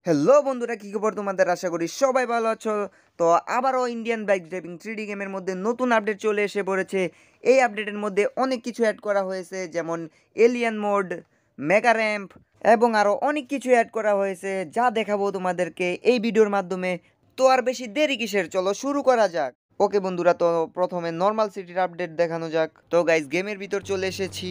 Hello বন্ধুরা, কি খবর তোমাদের? আশা করি সবাই ভালো আছো। তো আবারও ইন্ডিয়ান বাইক ড্রাইভিং 3D গেমের মধ্যে নতুন আপডেট চলে এসে পড়েছে। এই আপডেটের মধ্যে অনেক কিছু অ্যাড করা হয়েছে, যেমন এলিয়ান মোড, মেগা র্যাম্প এবং আরও অনেক কিছু অ্যাড করা হয়েছে, যা দেখাবো তোমাদেরকে এই ভিডিওর মাধ্যমে। তো আর বেশি দেরি কিসের, চলো শুরু করা যাক। ওকে বন্ধুরা, তো প্রথমে নর্মাল সিটির আপডেট দেখানো যাক। তো গাইস, গেমের ভিতর চলে এসেছি।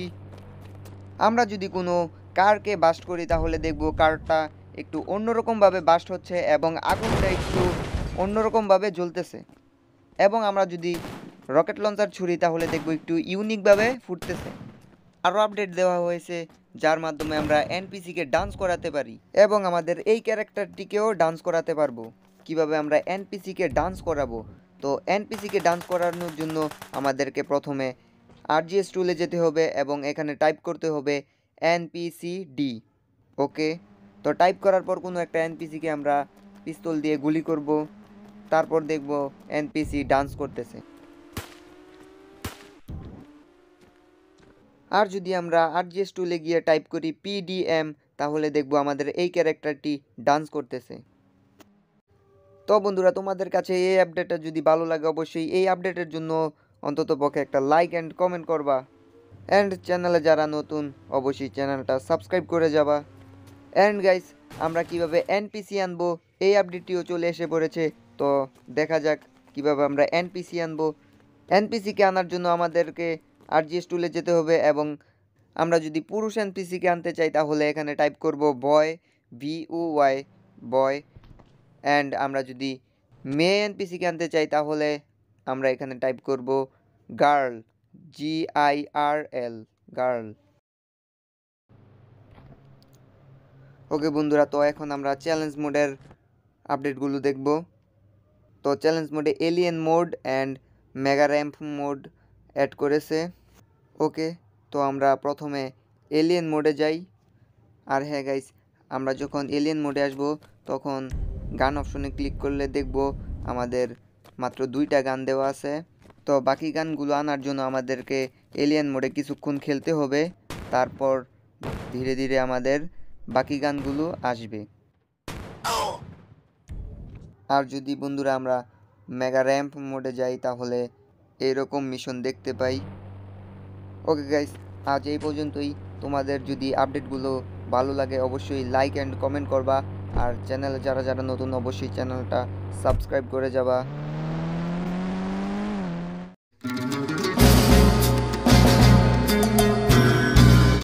আমরা যদি কোনো কারকে বাস্ট করি তাহলে দেখব কারটা একটু অন্যরকমভাবে বাস্ট হচ্ছে এবং আগুনটা একটু অন্যরকমভাবে জ্বলতেছে। এবং আমরা যদি রকেট লঞ্চার ছুরি তাহলে দেখব একটু ইউনিকভাবে ফুটতেছে। আরও আপডেট দেওয়া হয়েছে, যার মাধ্যমে আমরা এনপিসিকে ডান্স করাতে পারি এবং আমাদের এই ক্যারেক্টারটিকেও ডান্স করাতে পারবো। কিভাবে আমরা এনপিসিকে ডান্স করাবো? তো এনপিসিকে ডান্স করানোর জন্য আমাদেরকে প্রথমে আরজিএস টুলে যেতে হবে এবং এখানে টাইপ করতে হবে এনপিসিডি। ওকে, তো টাইপ করার পর কোনো একটা এনপিসিকে আমরা পিস্তল দিয়ে গুলি করব, তারপর দেখব এনপিসি ডান্স করতেছে। আর যদি আমরা আরজিএস টুলে গিয়ে টাইপ করি পিডিএম তাহলে দেখব আমাদের এই ক্যারেক্টারটি ডান্স করতেছে। তো বন্ধুরা, তোমাদের কাছে এই আপডেটটা যদি ভালো লাগে অবশ্যই এই আপডেটের জন্য অন্ততপক্ষে একটা লাইক অ্যান্ড কমেন্ট করবা। অ্যান্ড চ্যানেলে যারা নতুন অবশ্যই চ্যানেলটা সাবস্ক্রাইব করে যাবা। অ্যান্ড গাইস, আমরা কিভাবে এনপিসি আনবো এই আপডেটটিও চলে এসে পড়েছে। তো দেখা যাক কিভাবে আমরা এনপিসি আনবো। এনপিসিকে আনার জন্য আমাদেরকে আরজিএস টুলে যেতে হবে এবং আমরা যদি পুরুষ এনপিসিকে আনতে চাই তাহলে এখানে টাইপ করব বয়, VOY, বয়। অ্যান্ড আমরা যদি মেয়ে এনপিসিকে আনতে চাই তাহলে আমরা এখানে টাইপ করব গার্ল, GIRL, গার্ল। ওকে বন্ধুরা, তো এখন আমরা চ্যালেঞ্জ মোডের আপডেটগুলো দেখব। তো চ্যালেঞ্জ মোডে alien mode and mega ramp mode add করেছে। ওকে, তো আমরা প্রথমে এলিয়েন মোডে যাই। আর হ্যাঁ গাইস, আমরা যখন এলিয়েন মোডে আসব তখন গান অপশনে ক্লিক করলে দেখব আমাদের মাত্র 2টা গান দেওয়া আছে। তো বাকি গানগুলো আনার জন্য আমাদেরকে এলিয়েন মোডে কিছুক্ষণ খেলতে হবে, তারপর ধীরে ধীরে আমাদের বাকি গানগুলো আসবে। আর যদি বন্ধুরা আমরা মেগা র্যাম্প মোডে যাই তাহলে এইরকম মিশন দেখতে পাই। ওকে গাইস, আজ এই পর্যন্তই। তোমাদের যদি আপডেটগুলো ভালো লাগে অবশ্যই লাইক অ্যান্ড কমেন্ট করবা। আর চ্যানেলে যারা যারা নতুন অবশ্যই চ্যানেলটা সাবস্ক্রাইব করে যাবা।